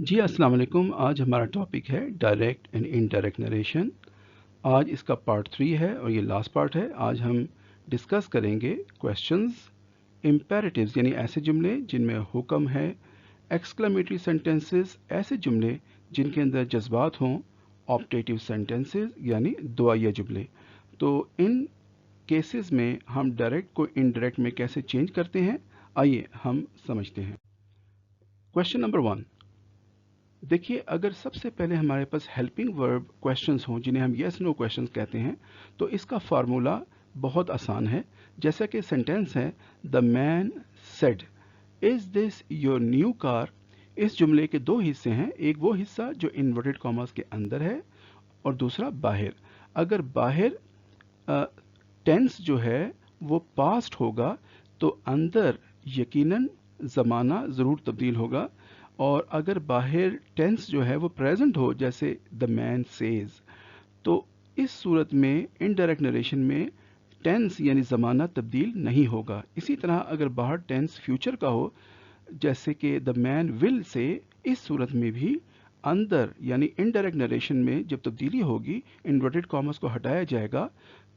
जी अस्सलाम वालेकुम। आज हमारा टॉपिक है डायरेक्ट एंड इनडायरेक्ट नरेशन। आज इसका पार्ट 3 है और ये लास्ट पार्ट है। आज हम डिस्कस करेंगे क्वेश्चंस, इम्पेरेटिव्स यानी ऐसे जुमले जिनमें हुक्म है, एक्सक्लेमेटरी सेंटेंसेस ऐसे जुमले जिनके अंदर जज्बात हों, ऑप्टेटिव सेंटेंसेस यानी दुआया जुमले। तो इन केसेस में हम डायरेक्ट को इनडायरेक्ट में कैसे चेंज करते हैं, आइए हम समझते हैं। Question number 1। देखिए, अगर सबसे पहले हमारे पास हेल्पिंग वर्ब क्वेश्चंस हों जिन्हें हम यस नो क्वेश्चंस कहते हैं, तो इसका फार्मूला बहुत आसान है। जैसा कि सेंटेंस है, the man said is this your new car. इस जुमले के दो हिस्से हैं, एक वो हिस्सा जो इन्वर्टेड कॉमर्स के अंदर है और दूसरा बाहर। अगर बाहर टेंस जो है वो पास्ट होगा तो अंदर यकीनन ज़माना ज़रूर तब्दील होगा, और अगर बाहर टेंस जो है वो प्रेजेंट हो जैसे द मैन सेज, तो इस सूरत में इनडायरेक्ट नरेशन में टेंस यानी ज़माना तब्दील नहीं होगा। इसी तरह अगर बाहर टेंस फ्यूचर का हो जैसे कि द मैन विल से, इस सूरत में भी अंदर यानी इनडायरेक्ट नरेशन में जब तब्दीली होगी, इन्वर्टेड कॉमर्स को हटाया जाएगा,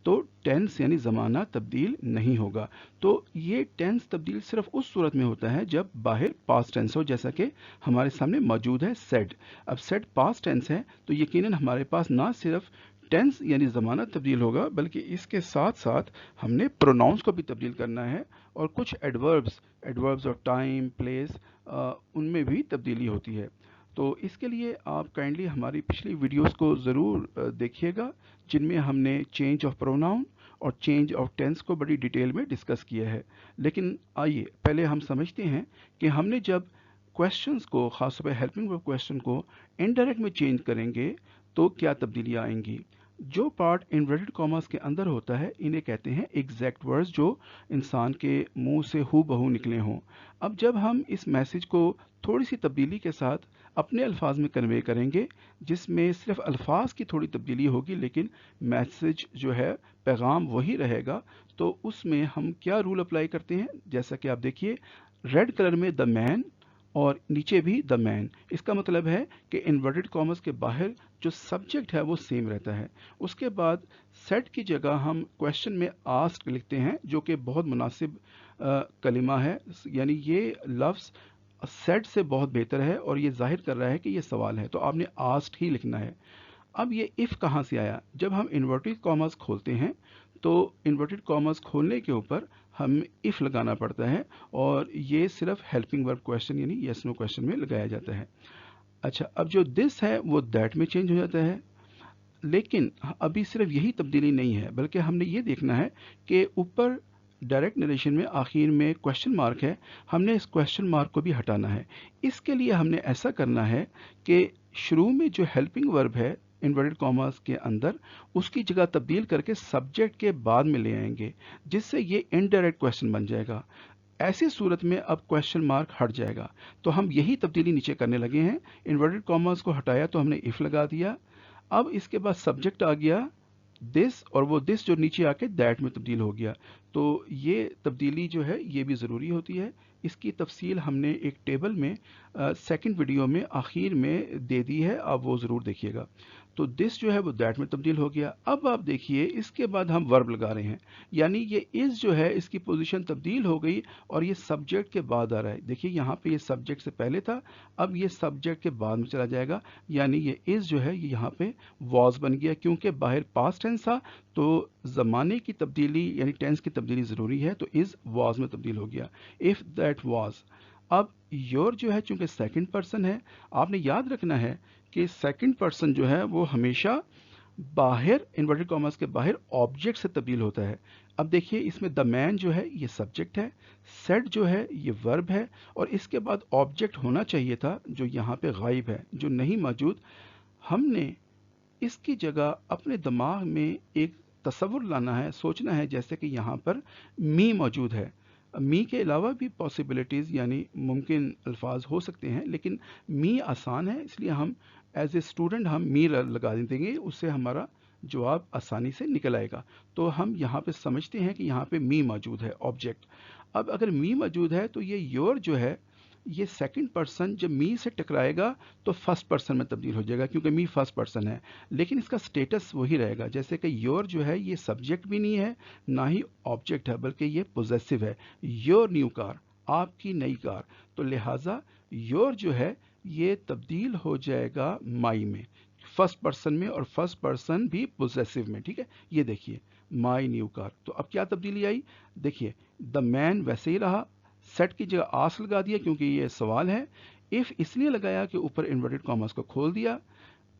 तो टेंस यानी ज़माना तब्दील नहीं होगा। तो ये टेंस तब्दील सिर्फ उस सूरत में होता है जब बाहर पास्ट टेंस हो, जैसा कि हमारे सामने मौजूद है सेड। अब सेड पास्ट टेंस है तो यकीनन हमारे पास ना सिर्फ टेंस यानी ज़माना तब्दील होगा, बल्कि इसके साथ साथ हमने प्रोनाउंस को भी तब्दील करना है, और कुछ एडवर्ब्स ऑफ टाइम प्लेस उनमें भी तब्दीली होती है। तो इसके लिए आप काइंडली हमारी पिछली वीडियोस को ज़रूर देखिएगा, जिनमें हमने चेंज ऑफ प्रोनाउन और चेंज ऑफ टेंस को बड़ी डिटेल में डिस्कस किया है। लेकिन आइए पहले हम समझते हैं कि हमने जब क्वेश्चंस को, खासतौर पर हेल्पिंग वर्ब क्वेश्चन को इनडायरेक्ट में चेंज करेंगे तो क्या तब्दीलियाँ आएंगी। जो पार्ट इन्वर्टेड कॉमर्स के अंदर होता है इन्हें कहते हैं एग्जैक्ट वर्ड्स, जो इंसान के मुंह से हू बहू निकले हों। अब जब हम इस मैसेज को थोड़ी सी तब्दीली के साथ अपने अल्फाज में कन्वे करेंगे, जिसमें सिर्फ अल्फाज की थोड़ी तब्दीली होगी लेकिन मैसेज जो है, पैगाम वही रहेगा, तो उसमें हम क्या रूल अप्लाई करते हैं। जैसा कि आप देखिए, रेड कलर में द मैन और नीचे भी द मैन, इसका मतलब है कि इन्वर्टेड कॉमर्स के बाहर जो सब्जेक्ट है वो सेम रहता है। उसके बाद सेट की जगह हम क्वेश्चन में आस्क्ड लिखते हैं, जो कि बहुत मुनासिब कलिमा है, यानी ये लफ्ज़ सेट से बहुत बेहतर है और ये जाहिर कर रहा है कि ये सवाल है, तो आपने आस्क्ड ही लिखना है। अब ये इफ़ कहाँ से आया? जब हम इन्वर्टेड कॉमर्स खोलते हैं तो इन्वर्टेड कॉमर्स खोलने के ऊपर हम इफ़ लगाना पड़ता है, और ये सिर्फ हेल्पिंग वर्ब क्वेश्चन यानी यस नो क्वेश्चन में लगाया जाता है। अच्छा, अब जो दिस है वो दैट में चेंज हो जाता है। लेकिन अभी सिर्फ यही तब्दीली नहीं है, बल्कि हमने ये देखना है कि ऊपर डायरेक्ट नरेशन में आखिर में क्वेश्चन मार्क है, हमने इस क्वेश्चन मार्क को भी हटाना है। इसके लिए हमने ऐसा करना है कि शुरू में जो हेल्पिंग वर्ब है इन्वर्टेड कॉमर्स के अंदर, उसकी जगह तब्दील करके सब्जेक्ट के बाद में ले आएंगे, जिससे ये इनडायरेक्ट क्वेश्चन बन जाएगा। ऐसी सूरत में अब क्वेश्चन मार्क हट जाएगा। तो हम यही तब्दीली नीचे करने लगे हैं। इन्वर्टेड कॉमर्स को हटाया तो हमने इफ़ लगा दिया। अब इसके बाद सब्जेक्ट आ गया दिस, और वो दिस जो नीचे आके दैट में तब्दील हो गया। तो ये तब्दीली जो है ये भी ज़रूरी होती है। इसकी तफसील हमने एक टेबल में सेकंड वीडियो में आखिर में दे दी है, आप वो ज़रूर देखिएगा। तो दिस जो है वो दैट में तब्दील हो गया। अब आप देखिए, इसके बाद हम वर्ब लगा रहे हैं, यानी ये इज़ जो है इसकी पोजीशन तब्दील हो गई और ये सब्जेक्ट के बाद आ रहा है। देखिए यहाँ पे ये सब्जेक्ट से पहले था, अब ये सब्जेक्ट के बाद में चला जाएगा, यानी ये इज़ जो है ये यहाँ पे वॉज बन गया। क्योंकि बाहर पास्ट टेंस था तो ज़माने की तब्दीली यानी टेंस की तब्दीली ज़रूरी है, तो इज़ वॉज में तब्दील हो गया, इफ़ दैट वॉज। अब योर जो है चूंकि सेकंड पर्सन है, आपने याद रखना है कि सेकंड पर्सन जो है वो हमेशा बाहर इन्वर्टेड कॉमर्स के बाहर ऑब्जेक्ट से तब्दील होता है। अब देखिए, इसमें द मैन जो है ये सब्जेक्ट है, सेड जो है ये वर्ब है, और इसके बाद ऑब्जेक्ट होना चाहिए था जो यहाँ पे गायब है, जो नहीं मौजूद। हमने इसकी जगह अपने दिमाग में एक तसव्वुर लाना है, सोचना है जैसे कि यहाँ पर मी मौजूद है। मी के अलावा भी पॉसिबिलिटीज़ यानी मुमकिन अल्फाज हो सकते हैं, लेकिन मी आसान है, इसलिए हम एज ए स्टूडेंट हम मी लगा देंगे, उससे हमारा जवाब आसानी से निकल आएगा। तो हम यहाँ पे समझते हैं कि यहाँ पे मी मौजूद है, ऑब्जेक्ट। अब अगर मी मौजूद है तो ये योर जो है ये सेकंड पर्सन जब मी से टकराएगा तो फर्स्ट पर्सन में तब्दील हो जाएगा, क्योंकि मी फर्स्ट पर्सन है, लेकिन इसका स्टेटस वही रहेगा। जैसे कि योर जो है ये सब्जेक्ट भी नहीं है ना ही ऑब्जेक्ट है, बल्कि ये पोजेसिव है। योर न्यू कार, आपकी नई कार, तो लिहाजा योर जो है ये तब्दील हो जाएगा माई में, फर्स्ट पर्सन में, और फर्स्ट पर्सन भी पोजेसिव में। ठीक है, ये देखिए माई न्यू कार। तो अब क्या तब्दीली आई, देखिए द मैन वैसे ही रहा, सेट की जगह आस्क लगा दिया क्योंकि ये सवाल है। इफ इसलिए लगाया कि ऊपर इन्वर्टेड कॉमर्स को खोल दिया।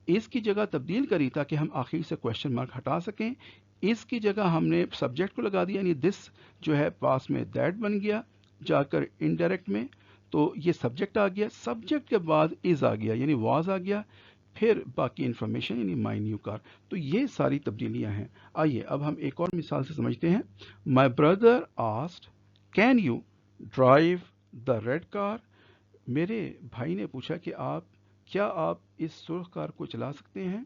इसकी जगह तब्दील करी ताकि हम आखिर से क्वेश्चन मार्क हटा सकें। इसकी जगह हमने सब्जेक्ट को लगा दिया, यानी दिस जो है पास में दैट बन गया, जाकर इनडायरेक्ट में तो ये सब्जेक्ट आ गया। सब्जेक्ट के बाद इज आ गया यानी वाज आ गया, फिर बाकी इंफॉर्मेशन यानी माई न्यू कार। तो ये सारी तब्दीलियां हैं। आइए अब हम एक और मिसाल से समझते हैं। My brother asked can you drive the red car. मेरे भाई ने पूछा कि क्या आप इस सुर्ख कार को चला सकते हैं।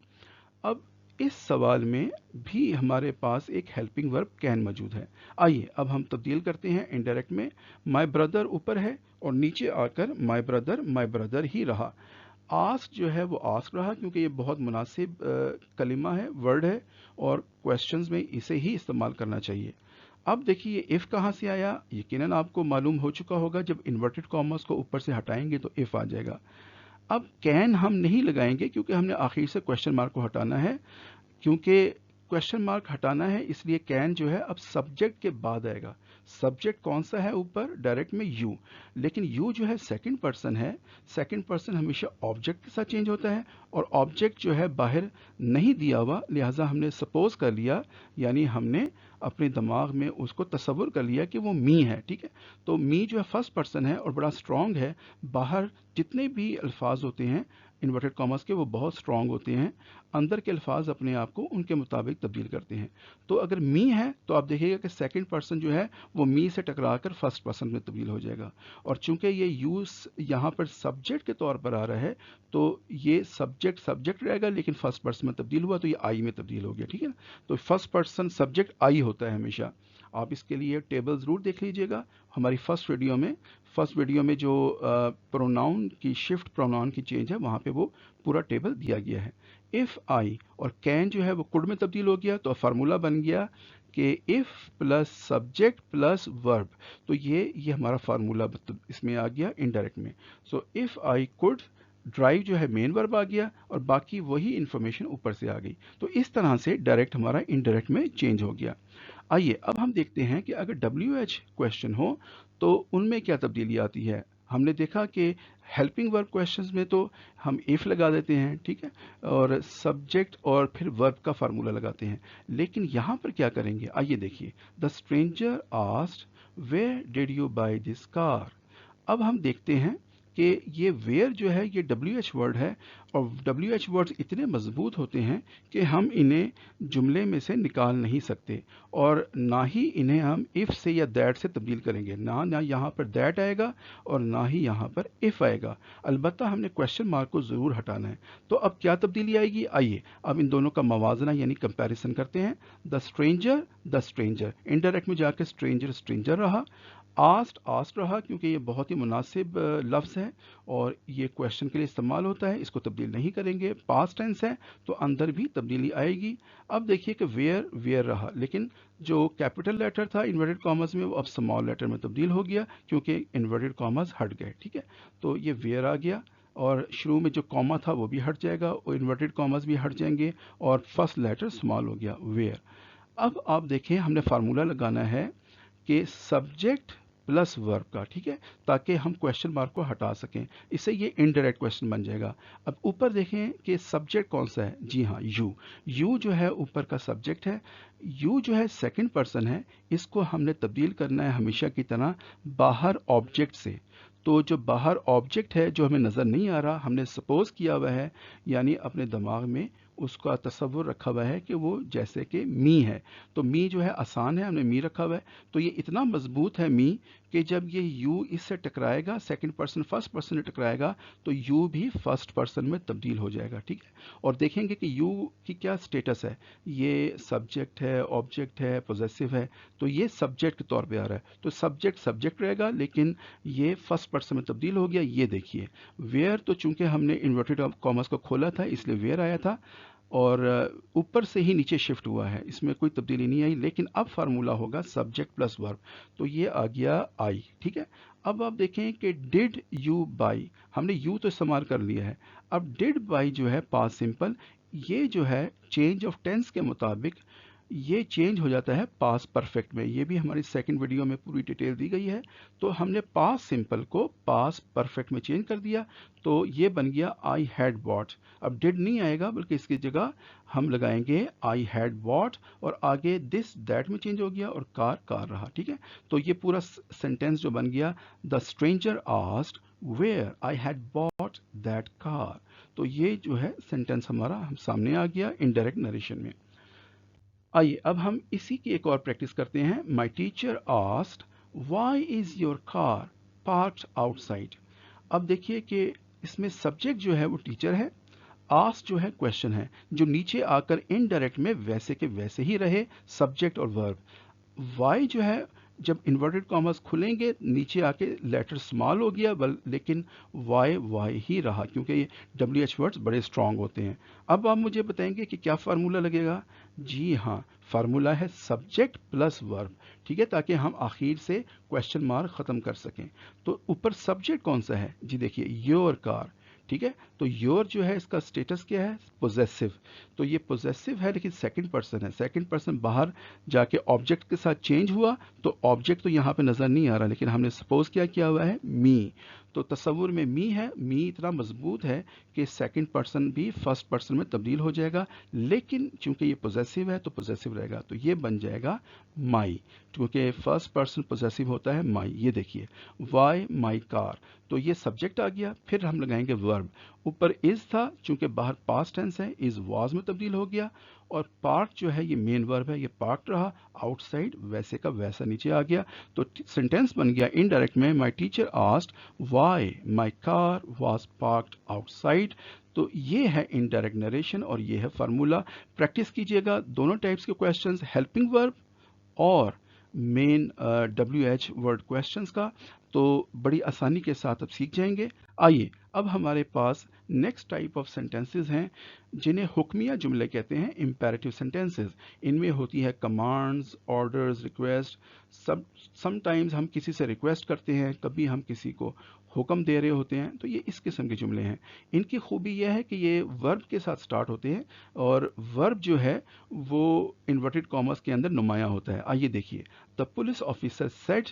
अब इस सवाल में भी हमारे पास एक हेल्पिंग वर्ब कैन मौजूद है। आइए अब हम तब्दील करते हैं इनडायरेक्ट में। माई ब्रदर ऊपर है और नीचे आकर माई ब्रदर ही रहा। आस्क जो है वो आस्क रहा क्योंकि ये बहुत मुनासिब कलिमा है, वर्ड है, और क्वेश्चंस में इसे ही इस्तेमाल करना चाहिए। अब देखिए इफ़ कहाँ से आया, यकीनन आपको मालूम हो चुका होगा, जब इन्वर्टेड कॉमर्स को ऊपर से हटाएंगे तो इफ़ आ जाएगा। अब कैन हम नहीं लगाएंगे क्योंकि हमने आखिर से क्वेश्चन मार्क को हटाना है, क्योंकि क्वेश्चन मार्क हटाना है, इसलिए कैन जो है अब सब्जेक्ट के बाद आएगा। सब्जेक्ट कौन सा है ऊपर डायरेक्ट में, यू, लेकिन यू जो है सेकंड पर्सन है। सेकंड पर्सन हमेशा ऑब्जेक्ट के साथ चेंज होता है और ऑब्जेक्ट जो है बाहर नहीं दिया हुआ, लिहाजा हमने सपोज कर लिया, यानी हमने अपने दिमाग में उसको तसव्वुर कर लिया कि वो मी है। ठीक है, तो मी जो है फर्स्ट पर्सन है और बड़ा स्ट्रॉन्ग है। बाहर जितने भी अल्फाज होते हैं इन्वर्टेड कॉमर्स के वो बहुत स्ट्रॉन्ग होते हैं, अंदर के अल्फाज अपने आप को उनके मुताबिक तब्दील करते हैं। तो अगर मी है तो आप देखिएगा कि सेकंड पर्सन जो है वो मी से टकरा कर फर्स्ट पर्सन में तब्दील हो जाएगा, और चूंकि ये यूज यहाँ पर सब्जेक्ट के तौर पर आ रहा है तो ये सब्जेक्ट रहेगा, लेकिन फर्स्ट पर्सन में तब्दील हुआ तो ये आई में तब्दील हो गया। ठीक है ना, तो फर्स्ट पर्सन सब्जेक्ट आई होता है हमेशा। आप इसके लिए टेबल ज़रूर देख लीजिएगा हमारी फर्स्ट वीडियो में जो प्रोनाउन की शिफ्ट, प्रोनाउन की चेंज है, वहाँ पे वो पूरा टेबल दिया गया है। इफ़ आई और कैन जो है वो कुड में तब्दील हो गया, तो फार्मूला बन गया कि if plus subject plus verb, तो ये हमारा फार्मूला इसमें आ गया इनडायरेक्ट में। So if I could, drive जो है मेन वर्ब आ गया और बाकी वही इंफॉर्मेशन ऊपर से आ गई। तो इस तरह से डायरेक्ट हमारा इनडायरेक्ट में चेंज हो गया। आइए अब हम देखते हैं कि अगर WH क्वेश्चन हो तो उनमें क्या तब्दीली आती है। हमने देखा कि हेल्पिंग वर्ब क्वेश्चंस में तो हम इफ़ लगा देते हैं, ठीक है, और सब्जेक्ट और फिर वर्ब का फार्मूला लगाते हैं, लेकिन यहाँ पर क्या करेंगे, आइए देखिए। The stranger asked where did you buy this car. अब हम देखते हैं कि ये वेयर जो है ये WH वर्ड है, और WH वर्ड्स इतने मजबूत होते हैं कि हम इन्हें जुमले में से निकाल नहीं सकते, और ना ही इन्हें हम इफ़ से या दैट से तब्दील करेंगे। ना यहाँ पर दैट आएगा और ना ही यहाँ पर इफ़ आएगा। अलबत्ता हमने क्वेश्चन मार्क को ज़रूर हटाना है। तो अब क्या तब्दीली आएगी, आइए अब इन दोनों का मवाजना यानी कंपैरिजन करते हैं। द स्ट्रेंजर इनडायरेक्ट में जाकर स्ट्रेंजर रहा। आस्ट रहा क्योंकि ये बहुत ही मुनासिब लफ्ज़ है और ये क्वेश्चन के लिए इस्तेमाल होता है, इसको तब्दील नहीं करेंगे। पास्ट टेंस है तो अंदर भी तब्दीली आएगी। अब देखिए कि वेयर रहा, लेकिन जो कैपिटल लेटर था इन्वर्टेड कॉमर्स में वो अब स्मॉल लेटर में तब्दील हो गया क्योंकि इन्वर्टेड कॉमर्स हट गए। ठीक है, तो ये वेयर आ गया और शुरू में जो कॉमा था वो भी हट जाएगा और इन्वर्टेड कॉमर्स भी हट जाएंगे और फर्स्ट लेटर स्मॉल हो गया, वेयर। अब आप देखें हमने फार्मूला लगाना है कि सब्जेक्ट प्लस वर्ब का, ठीक है, ताकि हम क्वेश्चन मार्क को हटा सकें। इससे ये इनडायरेक्ट क्वेश्चन बन जाएगा। अब ऊपर देखें कि सब्जेक्ट कौन सा है, जी हाँ यू जो है ऊपर का सब्जेक्ट है। यू जो है सेकंड पर्सन है, इसको हमने तब्दील करना है हमेशा की तरह बाहर ऑब्जेक्ट से। तो जो बाहर ऑब्जेक्ट है जो हमें नज़र नहीं आ रहा, हमने सपोज किया हुआ है, यानी अपने दिमाग में اس کا تصور رکھا ہوا ہے کہ وہ جیسے کہ می ہے. تو می جو ہے آسان ہے, ہم نے می رکھا ہوا ہے. تو یہ اتنا مضبوط ہے می کہ جب یہ یو اس سے ٹکرائے گا, سیکنڈ پرسن فرسٹ پرسن سے ٹکرائے گا, تو یو بھی فرسٹ پرسن میں تبدیل ہو جائے گا. ٹھیک ہے, اور دیکھیں گے کہ یو کی کیا سٹیٹس ہے, یہ سبجیکٹ ہے, آبجیکٹ ہے, پوزیسو ہے. تو یہ سبجیکٹ کے طور پہ آ رہا ہے, تو سبجیکٹ رہے گا, لیکن یہ فرسٹ پرسن میں تبدیل ہو گیا. یہ دیکھیے ویئر, تو چونکہ ہم نے انورٹیڈ کاماس کو کھولا تھا اس لیے ویئر آیا تھا, اور اوپر سے ہی نیچے شفٹ ہوا ہے, اس میں کوئی تبدیلی نہیں آئی. لیکن اب فارمولا ہوگا سبجیکٹ پلس ورب, تو یہ آ گیا آئی. ٹھیک ہے, اب آپ دیکھیں کہ ڈڈ یو بائی, ہم نے یو تو استعمال کر لیا ہے. اب ڈڈ بائی جو ہے پاسٹ سمپل, یہ جو ہے چینج آف ٹینس کے مطابق یہ چینج ہو جاتا ہے پاسٹ پرفیکٹ میں. یہ بھی ہماری سیکنڈ ویڈیو میں پوری ڈیٹیل دی گئی ہے. تو ہم نے پاسٹ سمپل کو پاسٹ پرفیکٹ میں چینج کر دیا, تو یہ بن گیا آئی ہیڈ باٹ. اب ڈڈ نہیں آئے گا, بلکہ اس کی جگہ ہم لگائیں گے آئی ہیڈ باٹ, اور آگے دس دیٹ میں چینج ہو گیا, اور کار رہا. ٹھیک ہے, تو یہ پورا سینٹینس جو بن گیا, the stranger asked where I had bought that car. تو یہ جو ہے سینٹینس ہمارا سامنے آ گیا انڈائریکٹ نریشن میں. آئیے اب ہم اسی کی ایک اور پریکٹس کرتے ہیں. My teacher asked why is your car parked outside. اب دیکھیے کہ اس میں سبجیکٹ جو ہے وہ ٹیچر ہے, آسک جو ہے کوشچن ہے, جو نیچے آ کر انڈائریکٹ میں ویسے کے ویسے ہی رہے, سبجیکٹ اور ورب. وائی جو ہے جب انورٹڈ کاماس کھلیں گے نیچے آ کے لیٹر اسمال ہو گیا, لیکن وائی ہی رہا, کیونکہ یہ ڈبلیو ایچ ورڈز بڑے اسٹرانگ ہوتے ہیں. اب آپ مجھے بتائیں گے کہ کیا فارمولا لگے گا. جی ہاں, فارمولا ہے سبجیکٹ پلس ورب. ٹھیک ہے, تاکہ ہم آخر سے کوشچن مارک ختم کر سکیں. تو اوپر سبجیکٹ کون سا ہے, جی دیکھیے یور کار. ٹھیک ہے, تو یور جو ہے اس کا اسٹیٹس کیا ہے, پوزیسو. تو یہ پوزیسو ہے لیکن سیکنڈ پرسن ہے. سیکنڈ پرسن باہر جا کے آبجیکٹ کے ساتھ چینج ہوا, تو آبجیکٹ تو یہاں پہ نظر نہیں آ رہا, لیکن ہم نے سپوز کیا ہوا ہے می. تو تصور میں می ہے, می اتنا مضبوط ہے کہ سیکنڈ پرسن بھی فرسٹ پرسن میں تبدیل ہو جائے گا, لیکن چونکہ یہ پوزیسو ہے تو پوزیسو رہے گا. تو یہ بن جائے گا مائی, کیونکہ فرسٹ پرسن پوزیسو ہوتا ہے مائی. یہ دیکھیے وائی مائی کار, تو یہ سبجیکٹ آ گیا. پھر ہم لگائیں گے ورب. اوپر از تھا, چونکہ باہر پاسٹ ٹینس ہے, از واز میں تبدیل ہو گیا, اور پارک جو ہے یہ مین ورب ہے, یہ پارک رہا. آؤٹ سائڈ ویسے کا ویسا نیچے آ گیا. تو سینٹینس بن گیا انڈائریکٹ میں, my teacher asked why my car was parked outside. تو یہ ہے انڈائریکٹ نریشن, اور یہ ہے فارمولا. پریکٹس کیجئے گا دونوں ٹائپس کے کویسچنز, ہیلپنگ ورب اور مین ڈبلیو ایچ ورڈ کویسچنز کا, تو بڑی آسانی کے ساتھ اب سیکھ جائیں گے. آئیے اب ہمارے پاس نیکسٹ ٹائپ آف سینٹینسز ہیں جنہیں حکمیہ جملے کہتے ہیں, امپیریٹیو سینٹینسز. ان میں ہوتی ہے commands, orders, request. Some times ہم کسی سے ریکویسٹ کرتے ہیں, کبھی ہم کسی کو حکم دے رہے ہوتے ہیں, تو یہ اس قسم کے جملے ہیں. ان کی خوبی یہ ہے کہ یہ ورب کے ساتھ سٹارٹ ہوتے ہیں, اور ورب جو ہے وہ انورٹڈ کاماس کے اندر نمایاں ہوتا ہے. آئیے دیکھیے, the police officer said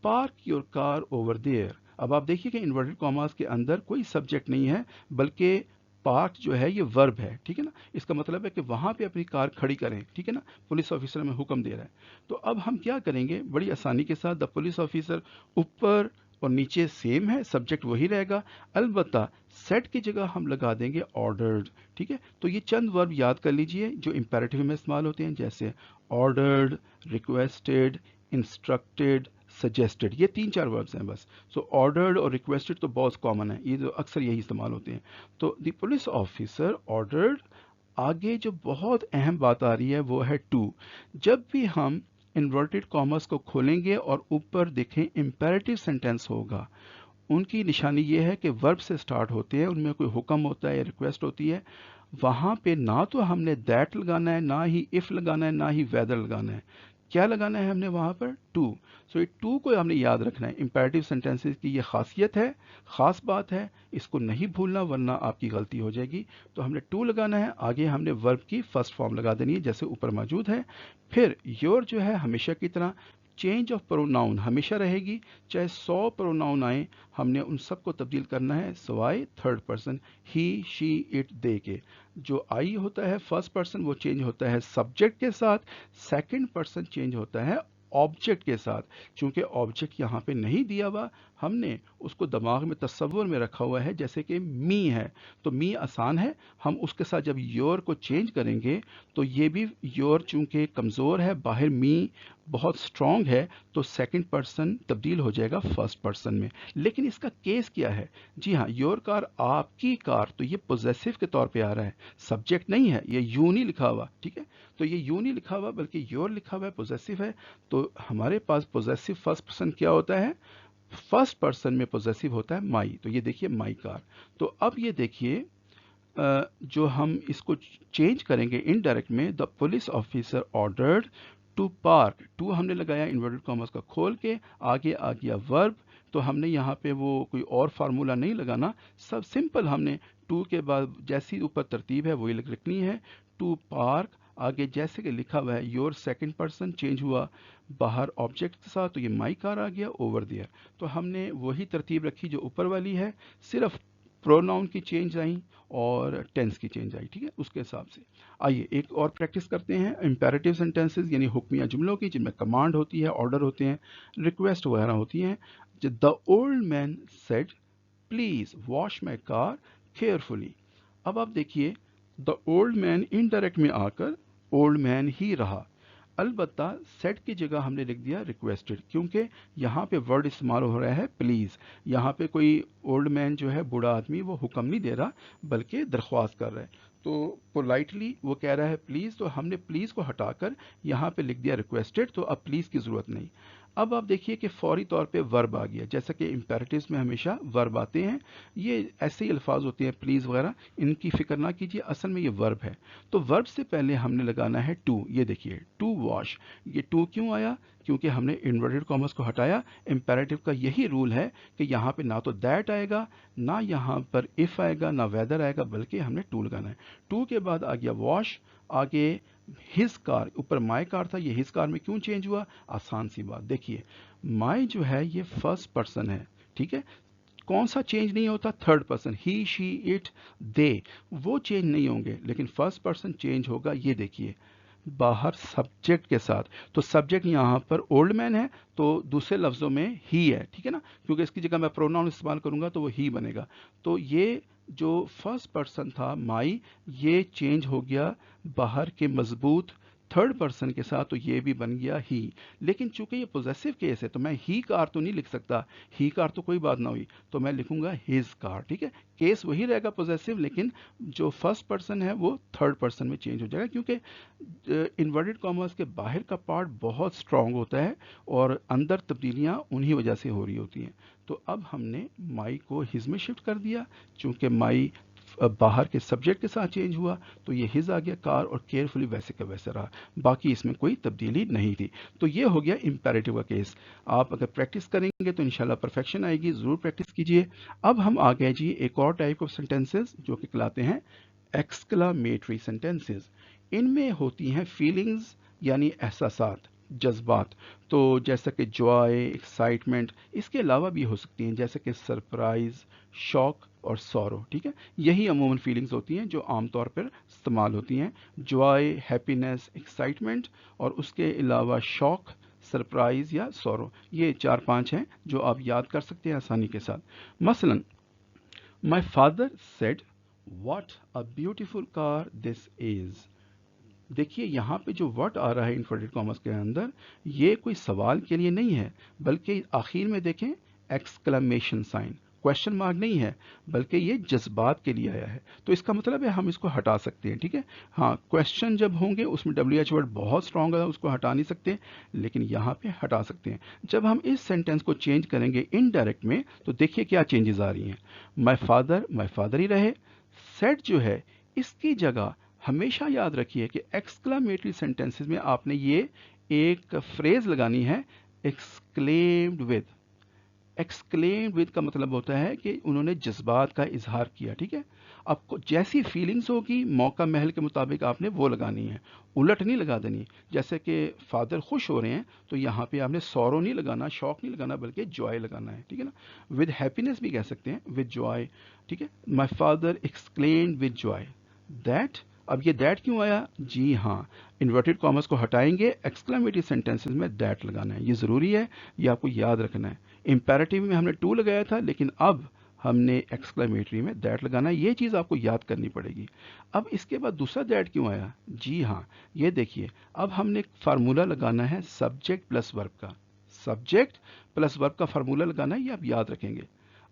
park your car over there. اب آپ دیکھیے کہ انورٹڈ کاماس کے اندر کوئی سبجیکٹ نہیں ہے, بلکہ پارک جو ہے یہ ورب ہے. ٹھیک ہے نا, اس کا مطلب ہے کہ وہاں پہ اپنی کار کھڑی کریں. ٹھیک ہے نا, پولیس آفیسر میں حکم دے رہا ہے. تو اب ہم کیا کریں گے بڑی آسانی کے ساتھ, دا پولیس آفیسر اوپر اور نیچے سیم ہے, سبجیکٹ وہی رہے گا, البتہ سیٹ کی جگہ ہم لگا دیں گے آرڈرڈ. ٹھیک ہے, تو یہ چند ورب یاد کر لیجئے جو امپیریٹیو میں استعمال ہوتے ہیں, جیسے آرڈرڈ, ریکویسٹڈ, انسٹرکٹڈ, سجیسٹڈ. یہ 3-4 وربس ہیں بس. سو آرڈرڈ اور ریکویسٹڈ تو بہت کامن ہے, یہ جو اکثر یہی استعمال ہوتے ہیں. تو دی پولیس آفیسر آرڈرڈ. آگے جو بہت اہم بات آ رہی ہے وہ ہے ٹو. جب بھی ہم انورٹڈ کاماس کو کھولیں گے اور اوپر دیکھیں امپیریٹیو سینٹینس ہوگا, ان کی نشانی یہ ہے کہ ورب سے سٹارٹ ہوتے ہیں, ان میں کوئی حکم ہوتا ہے یا ریکویسٹ ہوتی ہے. وہاں پہ نہ تو ہم نے دیٹ لگانا ہے, نہ ہی اف لگانا ہے, نہ ہی ویدر لگانا ہے. کیا لگانا ہے ہم نے وہاں پر, ٹو. سو یہ ٹو کو ہم نے یاد رکھنا ہے. امپیریٹیو سینٹینسز کی یہ خاصیت ہے, خاص بات ہے, اس کو نہیں بھولنا ورنہ آپ کی غلطی ہو جائے گی. تو ہم نے ٹو لگانا ہے, آگے ہم نے ورب کی فرسٹ فارم لگا دینی ہے جیسے اوپر موجود ہے. پھر یور جو ہے ہمیشہ کی طرح چینج آف پروناؤن ہمیشہ رہے گی, چاہے 100 پروناؤن آئیں, ہم نے ان سب کو تبدیل کرنا ہے سوائے third person, he, she, it, they کے. جو آئی ہوتا ہے فرسٹ پرسن وہ چینج ہوتا ہے سبجیکٹ کے ساتھ, سیکنڈ پرسن چینج ہوتا ہے ऑब्जेक्ट के साथ। चूंकि ऑब्जेक्ट यहाँ पे नहीं दिया हुआ, हमने उसको दिमाग में तस्वुर में रखा हुआ है जैसे कि मी है, तो मी आसान है। हम उसके साथ जब योर को चेंज करेंगे तो ये भी योर चूंकि कमज़ोर है, बाहर मी बहुत स्ट्रॉन्ग है, तो सेकंड पर्सन तब्दील हो जाएगा फर्स्ट पर्सन में। लेकिन इसका केस क्या है? जी हाँ, योर कार, आपकी कार, तो ये पोजेसिव के तौर पे आ रहा है, सब्जेक्ट नहीं है, ये यू नहीं लिखा हुआ, ठीक है। तो ये यू नहीं लिखा हुआ बल्कि योर लिखा हुआ है, पोजेसिव है। तो हमारे पास पोजेसिव फर्स्ट पर्सन क्या होता है? फर्स्ट पर्सन में पोजेसिव होता है माई। तो ये देखिए माई कार। तो अब ये देखिए जो हम इसको चेंज करेंगे इनडायरेक्ट में, the police officer ordered to park, to हमने लगाया इन्वर्टेड कॉमर्स का खोल के, आगे आ गया वर्ब। तो हमने यहाँ पे वो कोई और फार्मूला नहीं लगाना, सब सिंपल, हमने टू के बाद जैसी ऊपर तरतीब है वही लिखनी है, टू पार्क। आगे जैसे कि लिखा हुआ है योर सेकंड पर्सन चेंज हुआ बाहर ऑब्जेक्ट के साथ, तो ये माई कार आ गया ओवर दियर। तो हमने वही तरतीब रखी जो ऊपर वाली है, सिर्फ प्रोनाउन की चेंज आई और टेंस की चेंज आई, ठीक है, उसके हिसाब से। आइए एक और प्रैक्टिस करते हैं, इंपेरेटिव सेंटेंसेस यानी हुक्मिया जुमलों की, जिनमें कमांड होती है, ऑर्डर होते हैं, रिक्वेस्ट वगैरह होती हैं। The old man said please wash my car carefully. अब आप देखिए, द ओल्ड मैन इनडायरेक्ट में आकर ओल्ड मैन ही रहा। अलबत्ता सेट की जगह हमने लिख दिया रिक्वेस्टेड, क्योंकि यहाँ पे वर्ड इस्तेमाल हो रहा है प्लीज़। यहाँ पे कोई ओल्ड मैन जो है, बूढ़ा आदमी, वो हुक्म नहीं दे रहा बल्कि दरख्वास्त कर रहा है। तो पोलाइटली वो कह रहा है प्लीज़, तो हमने प्लीज़ को हटाकर यहाँ पे लिख दिया रिक्वेस्टेड, तो अब प्लीज़ की ज़रूरत नहीं। अब आप देखिए कि फौरी तौर पे वर्ब आ गया, जैसा कि इम्पेरेटिव्स में हमेशा वर्ब आते हैं, ये ऐसे ही अल्फाज होते हैं प्लीज़ वगैरह, इनकी फिक्र ना कीजिए, असल में ये वर्ब है। तो वर्ब से पहले हमने लगाना है टू। ये देखिए टू वॉश, ये टू क्यों आया? क्योंकि हमने इन्वर्टेड कॉमर्स को हटाया। इम्पेरेटिव का यही रूल है कि यहाँ पे ना तो दैट आएगा, ना यहाँ पर इफ़ आएगा, ना वेदर आएगा, बल्कि हमने टू लगाना है। टू के बाद आ गया वॉश, आगे हिज कार, ऊपर माई कार था, ये हिज कार में क्यों चेंज हुआ? आसान सी बात, देखिए माई जो है ये फर्स्ट पर्सन है, ठीक है। कौन सा चेंज नहीं होता? Third person, he she it they, वो चेंज नहीं होंगे, लेकिन फर्स्ट पर्सन चेंज होगा। ये देखिए बाहर सब्जेक्ट के साथ, तो सब्जेक्ट यहाँ पर ओल्ड मैन है, तो दूसरे लफ्ज़ों में ही है, ठीक है ना, क्योंकि इसकी जगह मैं प्रोनाउन इस्तेमाल करूंगा तो वो ही बनेगा। तो ये जो फर्स्ट पर्सन था माई, ये चेंज हो गया बाहर के मजबूत थर्ड पर्सन के साथ, तो ये भी बन गया ही। लेकिन चूंकि ये पोजेसिव केस है तो मैं ही कार तो नहीं लिख सकता, ही कार तो कोई बात ना हुई, तो मैं लिखूंगा हिज कार, ठीक है। केस वही रहेगा पोजेसिव, लेकिन जो फर्स्ट पर्सन है वो थर्ड पर्सन में चेंज हो जाएगा, क्योंकि इन्वर्टेड कॉमर्स के बाहर का पार्ट बहुत स्ट्रांग होता है और अंदर तब्दीलियां उन्हीं वजह से हो रही होती हैं। तो अब हमने माई को हिज में शिफ्ट कर दिया, चूंकि माई बाहर के सब्जेक्ट के साथ चेंज हुआ, तो ये हिज आ गया कार, और केयरफुली वैसे का वैसे रहा, बाकी इसमें कोई तब्दीली नहीं थी। तो ये हो गया इम्पेरेटिव का केस। आप अगर प्रैक्टिस करेंगे तो इंशाल्लाह परफेक्शन आएगी, ज़रूर प्रैक्टिस कीजिए। अब हम आ गए जी एक और टाइप ऑफ सेंटेंसेस जो कि कहलाते हैं एक्सक्लामेटरी सेंटेंसेस। इनमें होती हैं फीलिंग्स यानी एहसासात, जज्बात। तो जैसा कि जॉय, एक्साइटमेंट, इसके अलावा भी हो सकती हैं, जैसे कि सरप्राइज, शॉक और सॉरो, ठीक है। यही अमूमन फीलिंग्स होती हैं जो आमतौर पर इस्तेमाल होती हैं, जॉय, हैप्पीनेस, एक्साइटमेंट, और उसके अलावा शॉक, सरप्राइज या सॉरो। ये 4-5 हैं जो आप याद कर सकते हैं आसानी के साथ। मसलन my father said what a beautiful car this is. देखिए यहाँ पे जो वर्ड आ रहा है इन्वर्टेड कॉमर्स के अंदर, ये कोई सवाल के लिए नहीं है, बल्कि आखिर में देखें एक्सक्लेमेशन साइन, क्वेश्चन मार्क नहीं है, बल्कि ये जज्बात के लिए आया है। तो इसका मतलब है हम इसको हटा सकते हैं, ठीक है। हाँ, क्वेश्चन जब होंगे उसमें WH वर्ड बहुत स्ट्रांग है, उसको हटा नहीं सकते, लेकिन यहाँ पे हटा सकते हैं। जब हम इस सेंटेंस को चेंज करेंगे इनडायरेक्ट में, तो देखिए क्या चेंजेस आ रही हैं। माई फादर ही रहे, सेट जो है इसकी जगह हमेशा याद रखिए कि एक्सक्लामेटरी सेंटेंसेस में आपने ये एक फ्रेज लगानी है, एक्सक्लेम्ड विद। एक्सक्लेम्ड विद का मतलब होता है कि उन्होंने जज्बात का इजहार किया, ठीक है। आपको जैसी फीलिंग्स होगी मौका महल के मुताबिक आपने वो लगानी है, उलट नहीं लगा देनी। जैसे कि फादर खुश हो रहे हैं तो यहाँ पे आपने सौरो नहीं लगाना, शौक नहीं लगाना, बल्कि जॉय लगाना है, ठीक है ना। विद हैप्पीनेस भी कह सकते हैं, विद जॉय, ठीक है। My father exclaimed with Joy that अब ये दैट क्यों आया? जी हाँ, इन्वर्टेड कॉमर्स को हटाएंगे, एक्सक्लेमेटरी सेंटेंसेस में दैट लगाना है, ये ज़रूरी है, ये आपको याद रखना है। इम्पेरेटिव में हमने टू लगाया था, लेकिन अब हमने एक्सक्लेमेटरी में दैट लगाना है, ये चीज़ आपको याद करनी पड़ेगी। अब इसके बाद दूसरा दैट क्यों आया? जी हाँ, ये देखिए, अब हमने एक फार्मूला लगाना है सब्जेक्ट प्लस वर्ब का। सब्जेक्ट प्लस वर्ब का फार्मूला लगाना है, ये आप याद रखेंगे।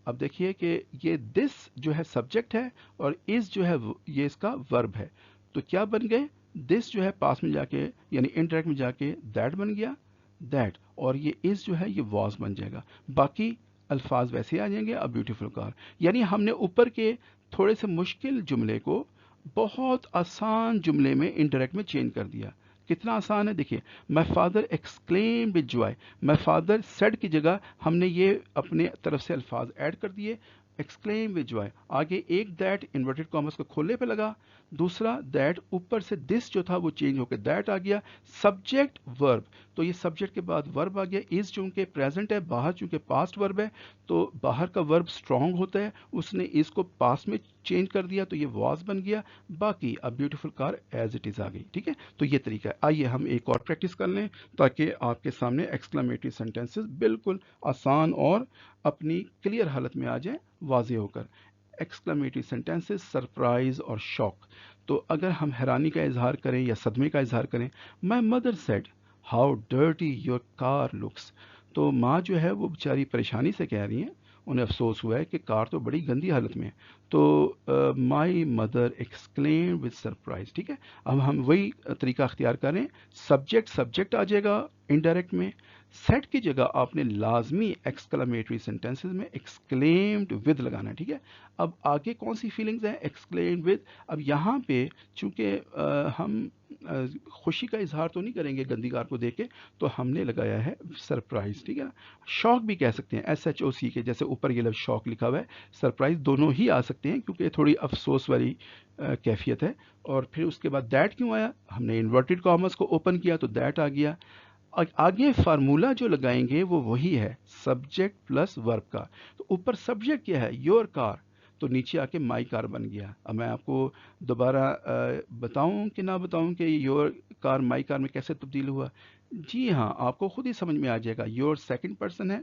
अब देखिए कि ये दिस जो है सब्जेक्ट है और इस जो है ये इसका वर्ब है, तो क्या बन गए? दिस जो है पास में जाके यानी इनडायरेक्ट में जाके दैट बन गया, दैट, और ये इस जो है ये वॉज बन जाएगा। बाकी अल्फाज वैसे आ जाएंगे। अब ब्यूटीफुल कार, यानी हमने ऊपर के थोड़े से मुश्किल जुमले को बहुत आसान जुमले में इनडायरेक्ट में चेंज कर दिया। कितना आसान है देखिए, my father exclaim with Joy, my father said की जगह हमने ये अपने तरफ से अल्फाज ऐड कर दिए, एक्सक्लेम विद जॉय। आगे एक दैट इन्वर्टेड कॉमर्स को खोलने पे लगा, दूसरा दैट ऊपर से दिस जो था वो चेंज होकर दैट आ गया, सब्जेक्ट वर्ब, तो ये सब्जेक्ट के बाद वर्ब आ गया। इस चूंकि प्रेजेंट है, बाहर चूंकि पास्ट वर्ब है, तो बाहर का वर्ब स्ट्रांग होता है, उसने इसको पास्ट में चेंज कर दिया, तो ये वॉज बन गया। बाकी अब beautiful car as it is आ गई। ठीक है, तो ये तरीका है। आइए हम एक और प्रैक्टिस कर लें ताकि आपके सामने एक्सक्लेमेटरी सेंटेंसेस बिल्कुल आसान और अपनी क्लियर हालत में आ जाए, वाजे होकर। एक्सक्लेमेटरी सेंटेंसेस सरप्राइज और शॉक। तो अगर हम हैरानी का इजहार करें या सदमे का इजहार करें, my mother said how dirty your car looks, तो माँ जो है वो बेचारी परेशानी से कह रही हैं, उन्हें अफसोस हुआ है कि कार तो बड़ी गंदी हालत में है। तो my mother exclaim with surprise. ठीक है, अब हम वही तरीका अख्तियार करें, सब्जेक्ट सब्जेक्ट आ जाएगा इनडायरेक्ट में, सेट की जगह आपने लाजमी एक्सक्लेमेटरी सेंटेंसेस में एक्सक्लेम्ड विद लगाना है। ठीक है, अब आगे कौन सी फीलिंग्स हैं? Exclaimed with. अब यहाँ पे चूंकि हम खुशी का इजहार तो नहीं करेंगे गंदी कार को देख के, तो हमने लगाया है सरप्राइज। ठीक है ना, शॉक भी कह सकते हैं, SHOC के जैसे ऊपर ये लफ्ज शॉक लिखा हुआ है, सरप्राइज दोनों ही आ सकते हैं क्योंकि थोड़ी अफसोस वाली कैफियत है। और फिर उसके बाद दैट क्यों आया? हमने इन्वर्टेड कॉमर्स को ओपन किया तो दैट आ गया। आगे फार्मूला जो लगाएंगे वो वही है, सब्जेक्ट प्लस वर्ब का। तो ऊपर सब्जेक्ट क्या है? योर कार, तो नीचे आके माई कार बन गया। अब मैं आपको दोबारा बताऊं कि ना बताऊं कि योर कार माई कार में कैसे तब्दील हुआ? जी हाँ, आपको खुद ही समझ में आ जाएगा। योर सेकंड पर्सन है,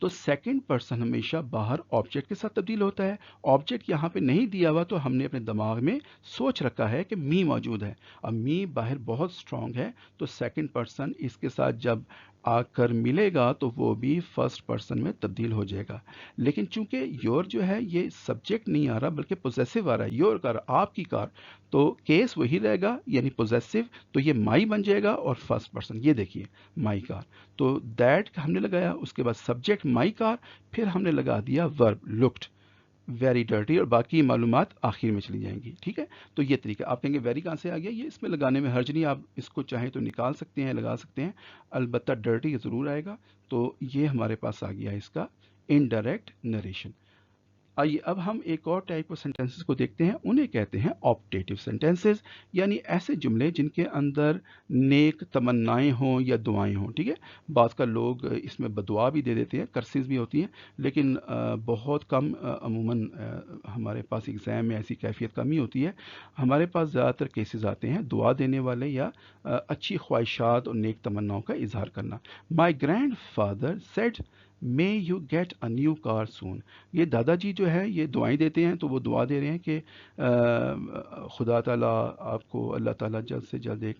तो सेकंड पर्सन हमेशा बाहर ऑब्जेक्ट के साथ तब्दील होता है। ऑब्जेक्ट यहाँ पे नहीं दिया हुआ, तो हमने अपने दिमाग में सोच रखा है कि मी मौजूद है। अब मी बाहर बहुत स्ट्रांग है, तो सेकंड पर्सन इसके साथ जब आकर मिलेगा तो वो भी फर्स्ट पर्सन में तब्दील हो जाएगा। लेकिन चूंकि योर जो है ये सब्जेक्ट नहीं आ रहा बल्कि पोजेसिव आ रहा है, योर कार, आपकी कार, तो केस वही रहेगा यानी पोजेसिव, तो ये माई बन जाएगा और फर्स्ट पर्सन, ये देखिए माई कार। तो दैट हमने लगाया, उसके बाद सब्जेक्ट माई कार, फिर हमने लगा दिया वर्ब लुक्ड वेरी डर्टी, और बाकी मालूमात आखिर में चली जाएंगी। ठीक है, तो ये तरीका। आप कहेंगे वेरी कहाँ से आ गया? ये इसमें लगाने में हर्ज नहीं, आप इसको चाहें तो निकाल सकते हैं, लगा सकते हैं, अलबत्ता डर्टी ज़रूर आएगा। तो ये हमारे पास आ गया इसका इनडायरेक्ट नरेशन। आइए अब हम एक और टाइप ऑफ सेंटेंसेस को देखते हैं, उन्हें कहते हैं ऑप्टेटिव सेंटेंसेस, यानी ऐसे जुमले जिनके अंदर नेक तमन्नाएं हों या दुआएं हों। ठीक है, बात का लोग इसमें बदुआ भी दे देते हैं, कर्सिस भी होती हैं, लेकिन बहुत कम, अमूमन हमारे पास एग्ज़ाम में ऐसी कैफियत कम ही होती है। हमारे पास ज़्यादातर केसेस आते हैं दुआ देने वाले या अच्छी ख्वाहिशात और नेक तमन्नाओं का इजहार करना। My grandfather said may you get a new car soon, ये दादाजी जो है ये दुआएं देते हैं, तो वो दुआ दे रहे हैं कि खुदा ताला आपको, अल्लाह ताला जल्द से जल्द एक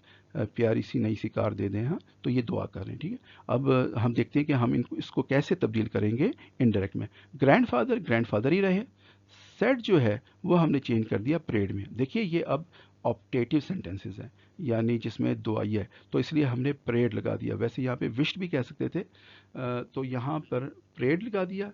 प्यारी सी नई सी कार दे दें। हाँ, तो ये दुआ कर रहे हैं। ठीक है, अब हम देखते हैं कि हम इनको इसको कैसे तब्दील करेंगे इनडायरेक्ट में। ग्रैंड फादर ही रहे, सेट जो है वो हमने चेंज कर दिया प्रेड में। देखिए ये अब ऑप्टेटिव सेंटेंसेस हैं, यानी जिसमें दुआई है, तो इसलिए हमने प्रेड लगा दिया। वैसे यहाँ पे विश्ड भी कह सकते थे, तो यहाँ पर प्रेड लगा दिया।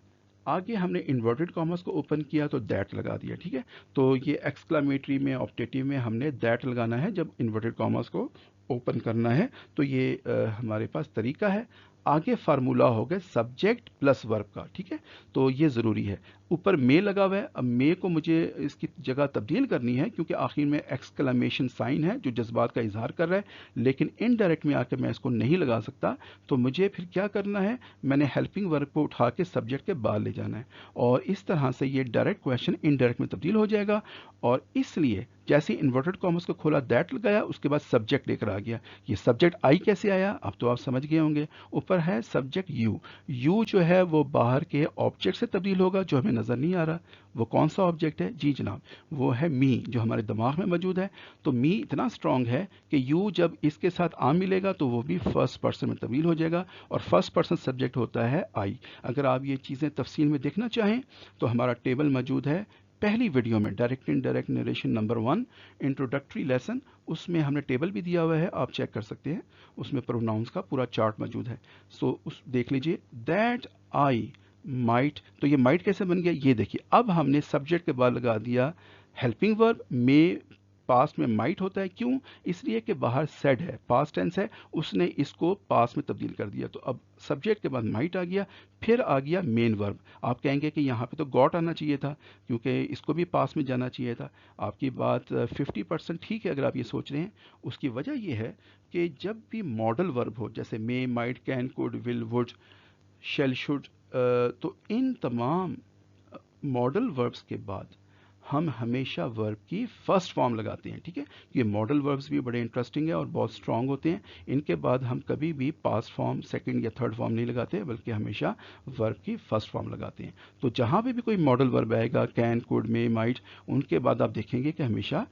आगे हमने इन्वर्टेड कॉमर्स को ओपन किया तो दैट लगा दिया। ठीक है, तो ये एक्सक्लामेटरी में ऑप्टेटिव में हमने दैट लगाना है जब इन्वर्टेड कॉमर्स को ओपन करना है, तो ये हमारे पास तरीका है। आगे फार्मूला हो गया सब्जेक्ट प्लस वर्ब का। ठीक है, तो ये ज़रूरी है। ऊपर मे लगा हुआ है, अब मे को मुझे इसकी जगह तब्दील करनी है क्योंकि आखिर में एक्सक्लेमेशन साइन है जो जज्बात का इजहार कर रहा है, लेकिन इनडायरेक्ट में आकर मैं इसको नहीं लगा सकता। तो मुझे फिर क्या करना है, मैंने हेल्पिंग वर्ब को उठा के सब्जेक्ट के बाद ले जाना है, और इस तरह से ये डायरेक्ट क्वेश्चन इनडायरेक्ट में तब्दील हो जाएगा। और इसलिए جیسے انورٹڈ کاماس کو کھولا دیٹ لگایا, اس کے بعد سبجیکٹ لے کر آ گیا. یہ سبجیکٹ آئی کیسے آیا اب تو آپ سمجھ گئے ہوں گے. اوپر ہے سبجیکٹ یو. یو جو ہے وہ باہر کے آبجیکٹ سے تبدیل ہوگا جو ہمیں نظر نہیں آ رہا. وہ کون سا آبجیکٹ ہے؟ جی جناب, وہ ہے می جو ہمارے دماغ میں موجود ہے. تو می اتنا اسٹرانگ ہے کہ یو جب اس کے ساتھ آ ملے گا تو وہ بھی فرسٹ پرسن میں تبدیل ہو جائے گا, اور فرسٹ پرسن سبجیکٹ ہوتا ہے آئی. اگر آپ یہ چیزیں تفصیل میں دیکھنا چاہیں تو ہمارا ٹیبل موجود ہے پہلی ویڈیو میں, direct indirect narration number 1 introductory lesson. اس میں ہم نے ٹیبل بھی دیا ہوا ہے, آپ چیک کر سکتے ہیں. اس میں پروناؤنس کا پورا چارٹ موجود ہے. سو اس دیکھ لیجئے, دیٹ آئی مائٹ. تو یہ مائٹ کیسے بن گیا یہ دیکھیے. اب ہم نے سبجیکٹ کے بعد لگا دیا ہیلپنگ ورب. میں پاسٹ میں مائٹ ہوتا ہے, کیوں؟ اس لیے کہ باہر سیڈ ہے, پاسٹ ٹینس ہے, اس نے اس کو پاسٹ میں تبدیل کر دیا. تو اب سبجیکٹ کے بعد مائٹ آ گیا, پھر آ گیا مین ورب. آپ کہیں گے کہ یہاں پہ تو گاٹ آنا چاہیے تھا کیونکہ اس کو بھی پاس میں جانا چاہیے تھا. آپ کی بات 50% ٹھیک ہے اگر آپ یہ سوچ رہے ہیں. اس کی وجہ یہ ہے کہ جب بھی ماڈل ورب ہو, جیسے may, might, can, could, will, would, shall, should, تو ان تمام ماڈل وربس کے بعد ہم ہمیشہ ورب کی فرسٹ فارم لگاتے ہیں. ٹھیک ہے, یہ ماڈل وربس بھی بڑے انٹرسٹنگ ہیں اور بہت اسٹرانگ ہوتے ہیں. ان کے بعد ہم کبھی بھی پاسٹ فارم, سیکنڈ یا تھرڈ فارم نہیں لگاتے, بلکہ ہمیشہ ورب کی فرسٹ فارم لگاتے ہیں. تو جہاں پہ بھی کوئی ماڈل ورب آئے گا, کین, کوڈ, مے, مائٹ, ان کے بعد آپ دیکھیں گے کہ ہمیشہ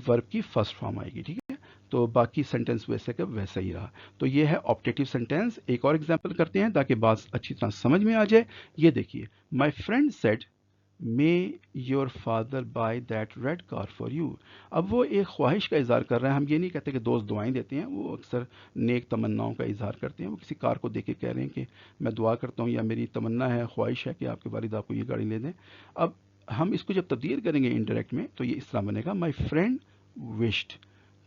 ورب کی فرسٹ فارم آئے گی. ٹھیک ہے, تو باقی سینٹینس ویسے کا ویسا ہی رہا. تو یہ ہے آپٹیٹیو سینٹینس. ایک اور ایگزامپل کرتے ہیں تاکہ بات اچھی طرح سمجھ میں آ جائے. یہ دیکھیے, my friend said may your father buy that red car for you. اب وہ ایک خواہش کا اظہار کر رہے ہیں. ہم یہ نہیں کہتے کہ دوست دعائیں دیتے ہیں, وہ اکثر نیک تمناؤں کا اظہار کرتے ہیں. وہ کسی کار کو دیکھ کے کہہ رہے ہیں کہ میں دعا کرتا ہوں یا میری تمنا ہے, خواہش ہے کہ آپ کے والد آپ کو یہ گاڑی لے دیں. اب ہم اس کو جب تبدیل کریں گے انڈائریکٹ میں تو یہ اس طرح بنے گا, مائی فرینڈ وشڈ.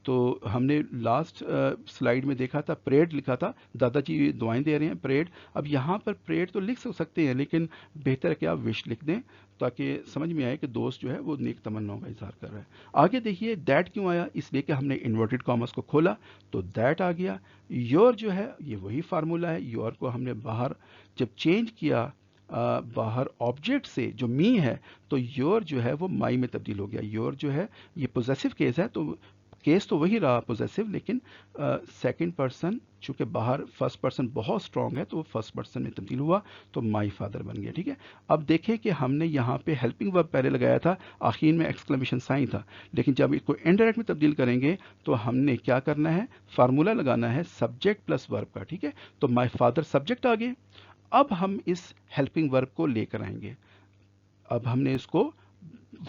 تو ہم نے لاسٹ سلائیڈ میں دیکھا تھا پریڈ لکھا تھا, دادا جی دعائیں دے رہے ہیں, پریڈ. اب یہاں پر پریڈ تو لکھ سکتے ہیں لیکن بہتر ہے کہ آپ وش لکھ دیں تاکہ سمجھ میں آئے کہ دوست جو ہے وہ نیک تمناؤں کا اظہار کر رہا ہے. آگے دیکھیے, دیٹ کیوں آیا؟ اس لیے کہ ہم نے انورٹڈ کاماس کو کھولا تو دیٹ آ گیا. یور جو ہے یہ وہی فارمولا ہے. یور کو ہم نے باہر جب چینج کیا باہر آبجیکٹ سے جو می ہے, تو یور جو ہے وہ مائی میں تبدیل ہو گیا. یور جو ہے یہ پوزیسو کیس ہے, تو کیس تو وہی رہا پوزیسو, لیکن سیکنڈ پرسن چونکہ باہر فرسٹ پرسن بہت اسٹرانگ ہے تو وہ فرسٹ پرسن میں تبدیل ہوا تو مائی فادر بن گیا. ٹھیک ہے, اب دیکھیں کہ ہم نے یہاں پہ ہیلپنگ ورب پہلے لگایا تھا, آخر میں ایکسکلیمیشن سائن تھا, لیکن جب اس کو انڈائریکٹ میں تبدیل کریں گے تو ہم نے کیا کرنا ہے, فارمولا لگانا ہے سبجیکٹ پلس ورب کا. ٹھیک ہے, تو مائی فادر سبجیکٹ آگے. اب ہم اس ہیلپنگ ورب کو لے کر آئیں گے. اب ہم نے اس کو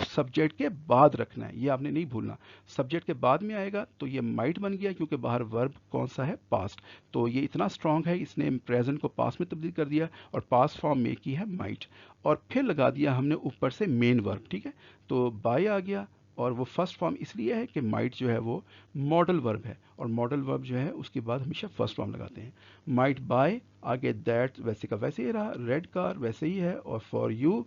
سبجیکٹ کے بعد رکھنا ہے, یہ آپ نے نہیں بھولنا. سبجیکٹ کے بعد میں آئے گا تو یہ مائٹ بن گیا کیونکہ باہر ورب کون سا ہے, پاسٹ. تو یہ اتنا اسٹرانگ ہے, اس نے پریزنٹ کو پاسٹ میں تبدیل کر دیا اور پاسٹ فارم میں کی ہے مائٹ, اور پھر لگا دیا ہم نے اوپر سے مین ورب. ٹھیک ہے, تو بائی آ گیا, اور وہ فرسٹ فارم اس لیے ہے کہ مائٹ جو ہے وہ ماڈل ورب ہے, اور ماڈل ورب جو ہے اس کے بعد ہمیشہ فرسٹ فارم لگاتے ہیں. مائٹ بائی, آگے دیٹ ویسے کا ویسے ہی رہا, ریڈ کار ویسے ہی ہے, اور فار یو,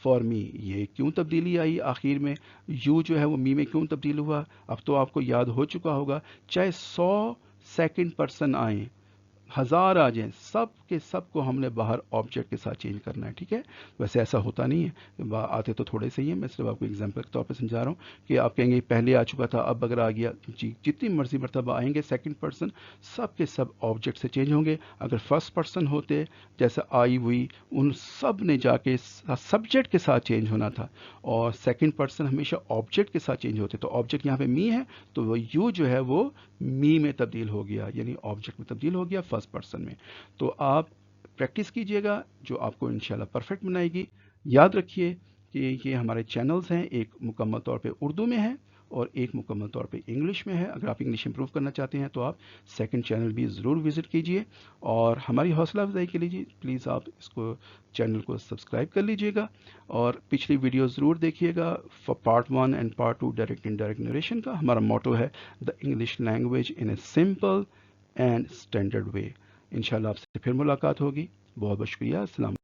فار می. یہ کیوں تبدیلی آئی آخر میں, یو جو ہے وہ می میں کیوں تبدیل ہوا؟ اب تو آپ کو یاد ہو چکا ہوگا, چاہے 100 سیکنڈ پرسن آئیں, 1000 آ جائیں, سب کے سب کو ہم نے باہر آبجیکٹ کے ساتھ چینج کرنا ہے. ٹھیک ہے, ویسے ایسا ہوتا نہیں ہے, آتے تو تھوڑے سے ہی ہیں, میں صرف آپ کو ایگزامپل کے طور پہ سمجھا رہا ہوں کہ آپ کہیں گے پہلے آ چکا تھا اب اگر آ گیا, جی جتنی مرضی مرتبہ آئیں گے سیکنڈ پرسن سب کے سب آبجیکٹ سے چینج ہوں گے. اگر فرسٹ پرسن ہوتے جیسے آئی ہوئی, ان سب نے جا کے سبجیکٹ کے ساتھ چینج ہونا تھا, اور سیکنڈ پرسن ہمیشہ آبجیکٹ کے ساتھ چینج ہوتے. تو آبجیکٹ یہاں پہ می ہے تو وہ یو جو ہے وہ می میں تبدیل ہو گیا, یعنی آبجیکٹ میں تبدیل ہو گیا فرسٹ پرسن میں. تو آپ پریکٹس کیجئے گا جو آپ کو انشاءاللہ پرفیکٹ بنائے گی. یاد رکھیے کہ یہ ہمارے چینلز ہیں, ایک مکمل طور پہ اردو میں ہے اور ایک مکمل طور پہ انگلش میں ہے. اگر آپ انگلش امپروو کرنا چاہتے ہیں تو آپ سیکنڈ چینل بھی ضرور وزٹ کیجئے, اور ہماری حوصلہ افزائی کے لیے پلیز آپ اس کو چینل کو سبسکرائب کر لیجئے گا, اور پچھلی ویڈیو ضرور دیکھیے گا. Part 1 and part 2 direct indirect narration کا. ہمارا موٹو ہے the English language in a simple and standard way. انشاءاللہ آپ سے پھر ملاقات ہوگی. بہت بہت شکریہ. السلام.